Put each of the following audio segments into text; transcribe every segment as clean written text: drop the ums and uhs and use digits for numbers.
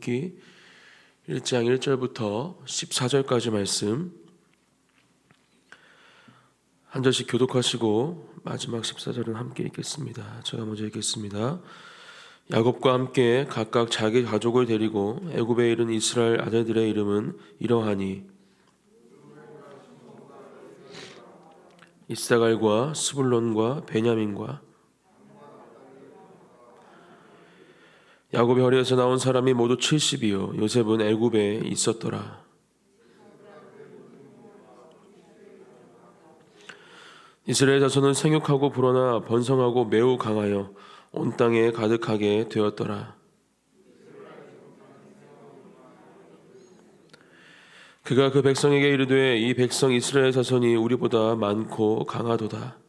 출애굽기 1장 1절부터 14절까지 말씀 한 절씩 교독하시고 마지막 14절은 함께 읽겠습니다. 제가 먼저 읽겠습니다. 야곱과 함께 각각 자기 가족을 데리고 애굽에 이른 이스라엘 아들들의 이름은 이러하니 이사갈과 스불론과 베냐민과 야곱의 허리에서 나온 사람이 모두 70이요 요셉은 애굽에 있었더라. 이스라엘 자손은 생육하고 불어나 번성하고 매우 강하여 온 땅에 가득하게 되었더라. 그가 그 백성에게 이르되 이 백성 이스라엘 자손이 우리보다 많고 강하도다.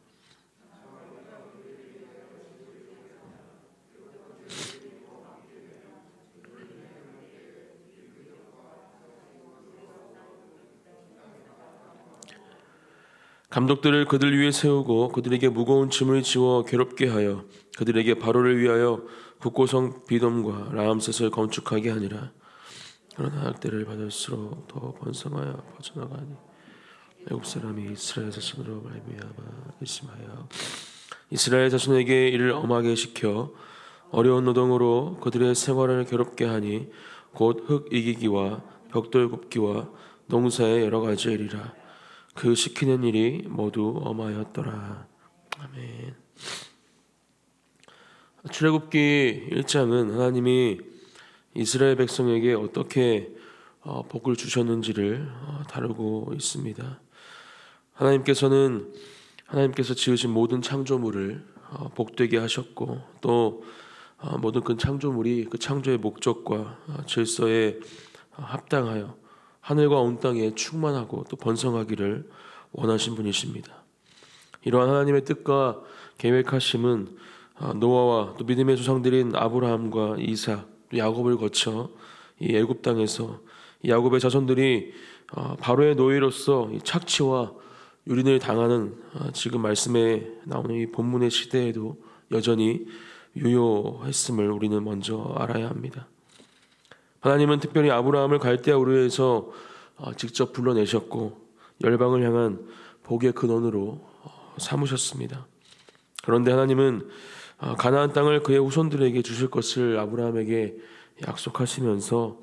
감독들을 그들 위에 세우고 그들에게 무거운 짐을 지워 괴롭게 하여 그들에게 바로를 위하여 북고성 비돔과 라암셋을 건축하게 하니라. 그러나 학대를 받을수록 더 번성하여 퍼져나가니 애굽 사람이 이스라엘 자손으로 말미암아 의심하여 이스라엘 자손에게 이를 엄하게 시켜 어려운 노동으로 그들의 생활을 괴롭게 하니 곧 흙 이기기와 벽돌 굽기와 농사의 여러 가지 일이라. 그 시키는 일이 모두 엄하였더라. 아멘. 출애굽기 1장은 하나님이 이스라엘 백성에게 어떻게 복을 주셨는지를 다루고 있습니다. 하나님께서 지으신 모든 창조물을 복되게 하셨고 또 모든 그 창조물이 그 창조의 목적과 질서에 합당하여 하늘과 온 땅에 충만하고 또 번성하기를 원하신 분이십니다. 이러한 하나님의 뜻과 계획하심은 노아와 또 믿음의 조상들인 아브라함과 이삭, 또 야곱을 거쳐 이 애굽 땅에서 이 야곱의 자손들이 바로의 노예로서 이 착취와 유린을 당하는 지금 말씀에 나오는 이 본문의 시대에도 여전히 유효했음을 우리는 먼저 알아야 합니다. 하나님은 특별히 아브라함을 갈대아 우르에서 직접 불러내셨고 열방을 향한 복의 근원으로 삼으셨습니다. 그런데 하나님은 가나안 땅을 그의 후손들에게 주실 것을 아브라함에게 약속하시면서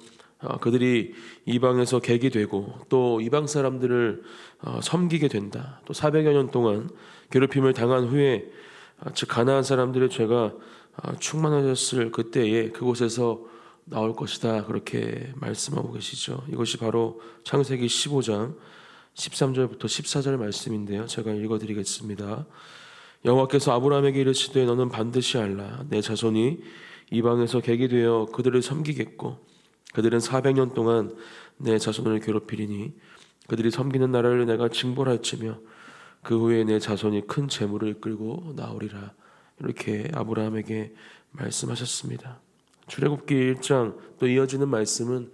그들이 이방에서 객이 되고 또 이방 사람들을 섬기게 된다. 또 400여 년 동안 괴롭힘을 당한 후에 즉 가나안 사람들의 죄가 충만해졌을 그때에 그곳에서 나올 것이다. 그렇게 말씀하고 계시죠. 이것이 바로 창세기 15장 13절부터 14절 말씀인데요. 제가 읽어드리겠습니다. 여호와께서 아브라함에게 이르시되 너는 반드시 알라. 내 자손이 이방에서 객이 되어 그들을 섬기겠고 그들은 400년 동안 내 자손을 괴롭히리니 그들이 섬기는 나라를 내가 징벌할지며 그 후에 내 자손이 큰 재물을 이끌고 나오리라. 이렇게 아브라함에게 말씀하셨습니다. 출애굽기 1장 또 이어지는 말씀은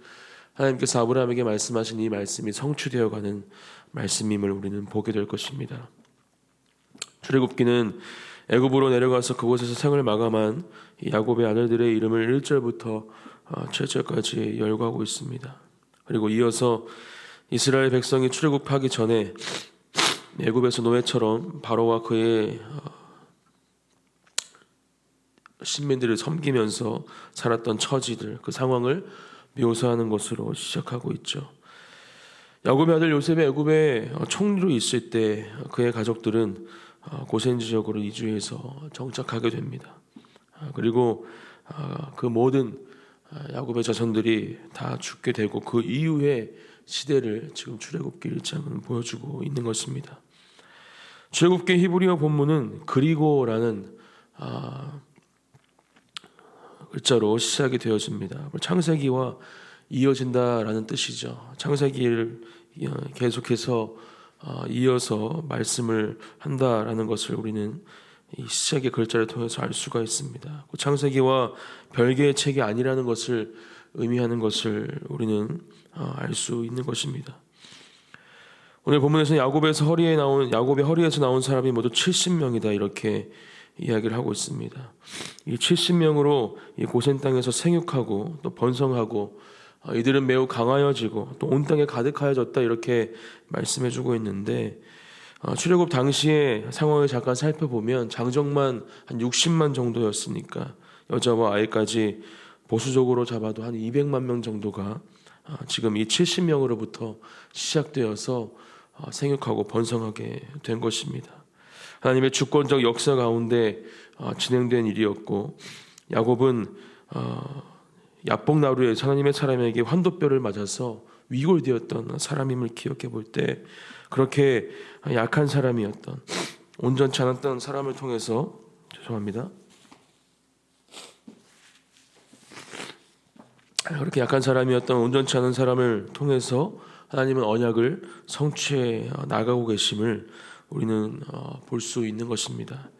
하나님께서 아브라함에게 말씀하신 이 말씀이 성취되어가는 말씀임을 우리는 보게 될 것입니다. 출애굽기는 애굽으로 내려가서 그곳에서 생을 마감한 야곱의 아들들의 이름을 1절부터 7절까지 열거하고 있습니다. 그리고 이어서 이스라엘 백성이 출애굽하기 전에 애굽에서 노예처럼 바로와 그의 신민들을 섬기면서 살았던 처지들, 그 상황을 묘사하는 것으로 시작하고 있죠. 야곱의 아들 요셉이 애굽에 총리로 있을 때 그의 가족들은 고센 지역으로 이주해서 정착하게 됩니다. 그리고 그 모든 야곱의 자손들이 다 죽게 되고 그 이후의 시대를 지금 출애굽기 1장은 보여주고 있는 것입니다. 출애굽기 히브리어 본문은 그리고라는 글자로 시작이 되어집니다. 창세기와 이어진다라는 뜻이죠. 창세기를 계속해서 이어서 말씀을 한다라는 것을 우리는 이 시작의 글자를 통해서 알 수가 있습니다. 창세기와 별개의 책이 아니라는 것을 의미하는 것을 우리는 알 수 있는 것입니다. 오늘 본문에서는 야곱의 허리에서 나온 사람이 모두 70명이다 이렇게 이야기를 하고 있습니다. 이 70명으로 이 고센 땅에서 생육하고 또 번성하고 이들은 매우 강하여지고 또 온 땅에 가득하여졌다 이렇게 말씀해주고 있는데 출애굽 당시의 상황을 잠깐 살펴보면 장정만 한 60만 정도였으니까 여자와 아이까지 보수적으로 잡아도 한 200만 명 정도가 지금 이 70명으로부터 시작되어서 생육하고 번성하게 된 것입니다. 하나님의 주권적 역사 가운데 진행된 일이었고 야곱은 야복나루에서 하나님의 사람에게 환도뼈를 맞아서 위골되었던 사람임을 기억해 볼 때 그렇게 약한 사람이었던 온전치 않았던 사람을 통해서 그렇게 약한 사람이었던 온전치 않은 사람을 통해서 하나님은 언약을 성취해 나가고 계심을 우리는 볼 수 있는 것입니다.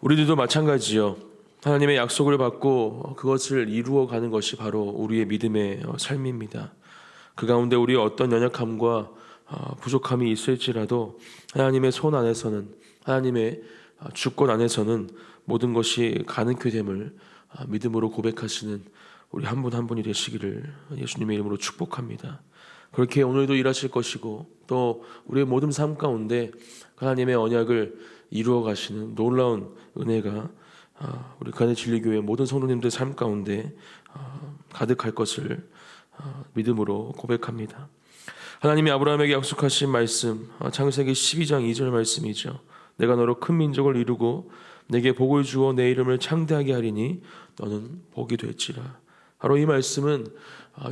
우리들도 마찬가지요. 하나님의 약속을 받고 그것을 이루어가는 것이 바로 우리의 믿음의 삶입니다. 그 가운데 우리의 어떤 연약함과 부족함이 있을지라도 하나님의 손 안에서는 하나님의 주권 안에서는 모든 것이 가능케 됨을 믿음으로 고백하시는 우리 한 분 한 분이 되시기를 예수님의 이름으로 축복합니다. 그렇게 오늘도 일하실 것이고 또 우리의 모든 삶 가운데 하나님의 언약을 이루어 가시는 놀라운 은혜가 우리 간의 진리교회 모든 성도님들 삶 가운데 가득할 것을 믿음으로 고백합니다. 하나님이 아브라함에게 약속하신 말씀 창세기 12장 2절 말씀이죠. 내가 너로 큰 민족을 이루고 내게 복을 주어 내 이름을 창대하게 하리니 너는 복이 될지라. 바로 이 말씀은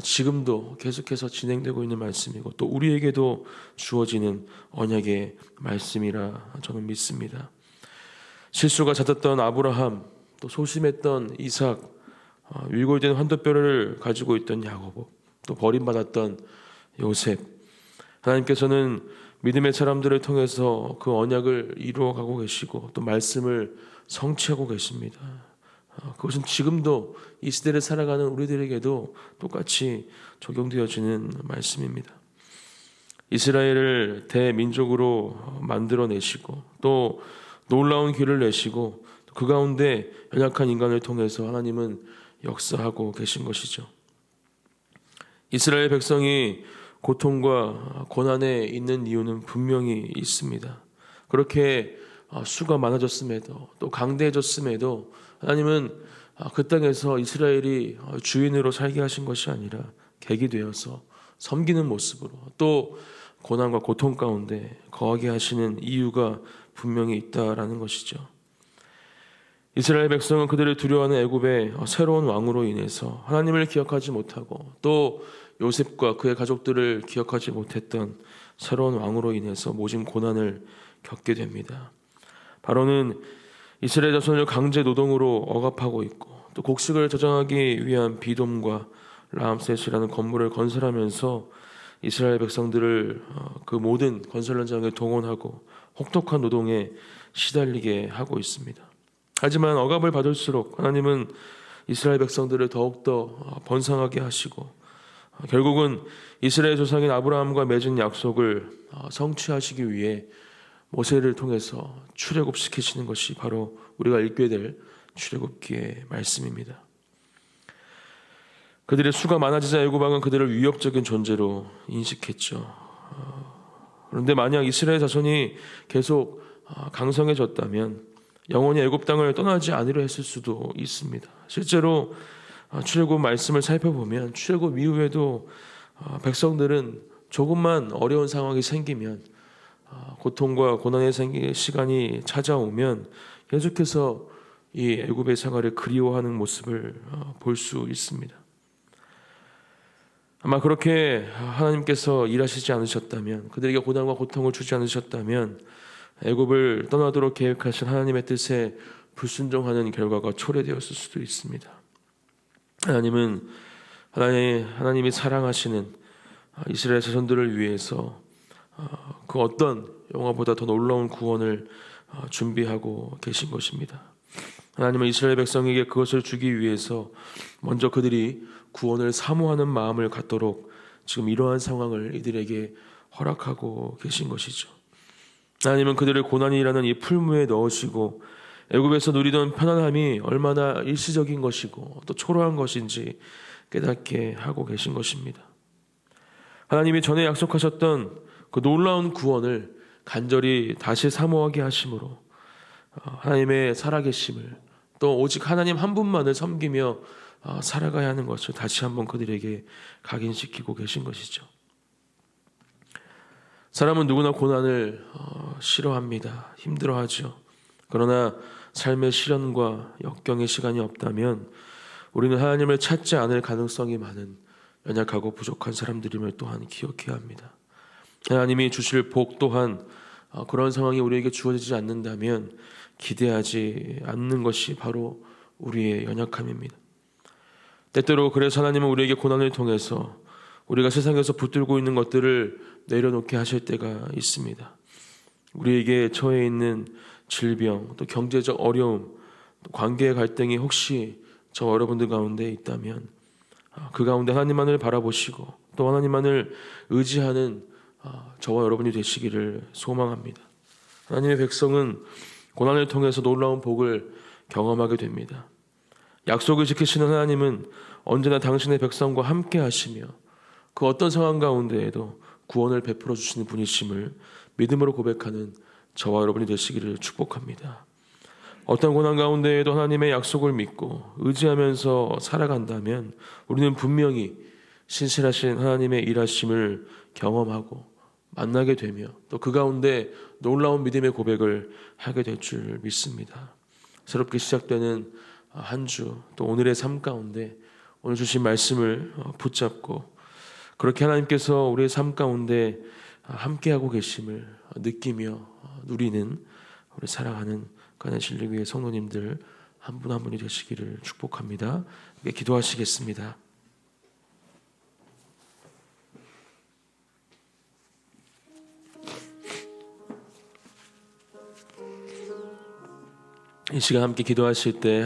지금도 계속해서 진행되고 있는 말씀이고 또 우리에게도 주어지는 언약의 말씀이라 저는 믿습니다. 실수가 잦았던 아브라함, 또 소심했던 이삭, 위골된 환도뼈를 가지고 있던 야곱, 또 버림받았던 요셉, 하나님께서는 믿음의 사람들을 통해서 그 언약을 이루어가고 계시고 또 말씀을 성취하고 계십니다. 그것은 지금도 이 시대를 살아가는 우리들에게도 똑같이 적용되어지는 말씀입니다. 이스라엘을 대민족으로 만들어내시고 또 놀라운 길을 내시고 그 가운데 연약한 인간을 통해서 하나님은 역사하고 계신 것이죠. 이스라엘 백성이 고통과 고난에 있는 이유는 분명히 있습니다. 그렇게 수가 많아졌음에도 또 강대해졌음에도 하나님은 그 땅에서 이스라엘이 주인으로 살게 하신 것이 아니라 객이 되어서 섬기는 모습으로 또 고난과 고통 가운데 거하게 하시는 이유가 분명히 있다라는 것이죠. 이스라엘 백성은 그들을 두려워하는 애굽의 새로운 왕으로 인해서 하나님을 기억하지 못하고 또 요셉과 그의 가족들을 기억하지 못했던 새로운 왕으로 인해서 모진 고난을 겪게 됩니다. 바로는 이스라엘 자손을 강제 노동으로 억압하고 있고 또 곡식을 저장하기 위한 비돔과 라암셋이라는 건물을 건설하면서 이스라엘 백성들을 그 모든 건설 현장에 동원하고 혹독한 노동에 시달리게 하고 있습니다. 하지만 억압을 받을수록 하나님은 이스라엘 백성들을 더욱더 번성하게 하시고 결국은 이스라엘 조상인 아브라함과 맺은 약속을 성취하시기 위해 모세를 통해서 출애굽시키시는 것이 바로 우리가 읽게 될 출애굽기의 말씀입니다. 그들의 수가 많아지자 애굽 왕은 그들을 위협적인 존재로 인식했죠. 그런데 만약 이스라엘 자손이 계속 강성해졌다면 영원히 애굽 땅을 떠나지 않으려 했을 수도 있습니다. 실제로 출애굽 말씀을 살펴보면 출애굽 이후에도 백성들은 조금만 어려운 상황이 생기면 고통과 고난의 시간이 찾아오면 계속해서 이 애굽의 생활을 그리워하는 모습을 볼 수 있습니다. 아마 그렇게 하나님께서 일하시지 않으셨다면 그들에게 고난과 고통을 주지 않으셨다면 애굽을 떠나도록 계획하신 하나님의 뜻에 불순종하는 결과가 초래되었을 수도 있습니다. 하나님은 하나님이 사랑하시는 이스라엘 자손들을 위해서 그 어떤 영화보다 더 놀라운 구원을 준비하고 계신 것입니다. 하나님은 이스라엘 백성에게 그것을 주기 위해서 먼저 그들이 구원을 사모하는 마음을 갖도록 지금 이러한 상황을 이들에게 허락하고 계신 것이죠. 하나님은 그들을 고난이라는 이 풀무에 넣으시고 애굽에서 누리던 편안함이 얼마나 일시적인 것이고 또 초라한 것인지 깨닫게 하고 계신 것입니다. 하나님이 전에 약속하셨던 그 놀라운 구원을 간절히 다시 사모하게 하심으로 하나님의 살아계심을 또 오직 하나님 한 분만을 섬기며 살아가야 하는 것을 다시 한번 그들에게 각인시키고 계신 것이죠. 사람은 누구나 고난을 싫어합니다. 힘들어하죠. 그러나 삶의 시련과 역경의 시간이 없다면 우리는 하나님을 찾지 않을 가능성이 많은 연약하고 부족한 사람들임을 또한 기억해야 합니다. 하나님이 주실 복 또한 그런 상황이 우리에게 주어지지 않는다면 기대하지 않는 것이 바로 우리의 연약함입니다. 때때로 그래서 하나님은 우리에게 고난을 통해서 우리가 세상에서 붙들고 있는 것들을 내려놓게 하실 때가 있습니다. 우리에게 처해 있는 질병, 또 경제적 어려움, 또 관계의 갈등이 혹시 저 여러분들 가운데 있다면 그 가운데 하나님만을 바라보시고 또 하나님만을 의지하는 저와 여러분이 되시기를 소망합니다. 하나님의 백성은 고난을 통해서 놀라운 복을 경험하게 됩니다. 약속을 지키시는 하나님은 언제나 당신의 백성과 함께 하시며 그 어떤 상황 가운데에도 구원을 베풀어 주시는 분이심을 믿음으로 고백하는 저와 여러분이 되시기를 축복합니다. 어떤 고난 가운데에도 하나님의 약속을 믿고 의지하면서 살아간다면 우리는 분명히 신실하신 하나님의 일하심을 경험하고 만나게 되며 또 그 가운데 놀라운 믿음의 고백을 하게 될 줄 믿습니다. 새롭게 시작되는 한 주 또 오늘의 삶 가운데 오늘 주신 말씀을 붙잡고 그렇게 하나님께서 우리의 삶 가운데 함께하고 계심을 느끼며 누리는 우리 사랑하는 가난 진리교회 성도님들 한 분 한 분이 되시기를 축복합니다. 기도하시겠습니다. 이 시간 함께 기도하실 때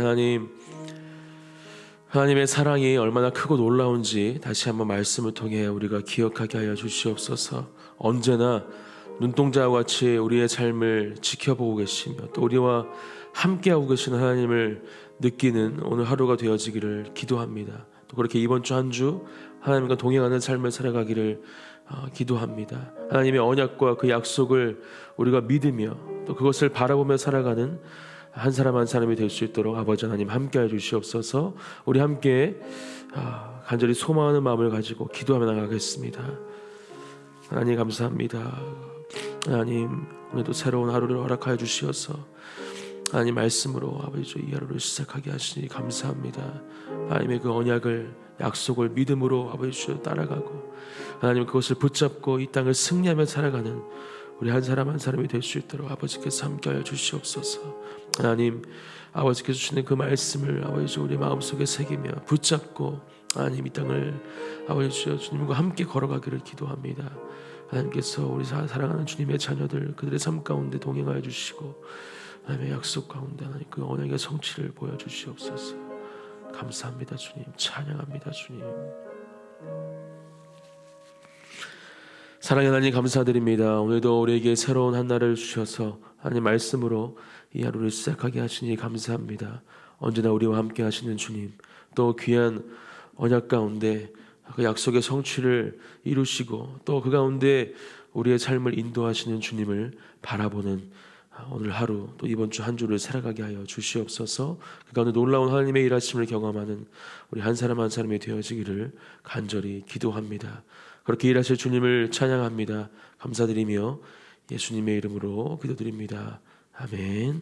하나님의 사랑이 얼마나 크고 놀라운지 다시 한번 말씀을 통해 우리가 기억하게 하여 주시옵소서. 언제나 눈동자와 같이 우리의 삶을 지켜보고 계시며 또 우리와 함께하고 계시는 하나님을 느끼는 오늘 하루가 되어지기를 기도합니다. 또 그렇게 이번 주 한 주 하나님과 동행하는 삶을 살아가기를 기도합니다. 하나님의 언약과 그 약속을 우리가 믿으며 또 그것을 바라보며 살아가는 한 사람 한 사람이 될 수 있도록 아버지 하나님 함께해 주시옵소서. 우리 함께 간절히 소망하는 마음을 가지고 기도하며 나가겠습니다. 하나님 감사합니다. 하나님 오늘도 새로운 하루를 허락하여 주시어서 하나님 말씀으로 아버지 이 하루를 시작하게 하시니 감사합니다. 하나님의 그 언약을 약속을 믿음으로 아버지 따라가고 하나님 그것을 붙잡고 이 땅을 승리하며 살아가는 우리 한 사람 한 사람이 될 수 있도록 아버지께서 함께하여 주시옵소서. 하나님 아버지께서 주시는 그 말씀을 아버지 우리 마음속에 새기며 붙잡고 하나님 이 땅을 아버지 주님과 함께 걸어가기를 기도합니다. 하나님께서 우리 사랑하는 주님의 자녀들 그들의 삶 가운데 동행하여 주시고 하나님의 약속 가운데 하나님 그 언약의 성취를 보여주시옵소서. 감사합니다 주님. 찬양합니다 주님. 사랑의 하나님 감사드립니다. 오늘도 우리에게 새로운 한 날을 주셔서 하나님 말씀으로 이 하루를 시작하게 하시니 감사합니다. 언제나 우리와 함께 하시는 주님 또 귀한 언약 가운데 그 약속의 성취를 이루시고 또 그 가운데 우리의 삶을 인도하시는 주님을 바라보는 오늘 하루 또 이번 주 한 주를 살아가게 하여 주시옵소서. 그 가운데 놀라운 하나님의 일하심을 경험하는 우리 한 사람 한 사람이 되어지기를 간절히 기도합니다. 그렇게 일하실 주님을 찬양합니다. 감사드리며 예수님의 이름으로 기도드립니다. 아멘.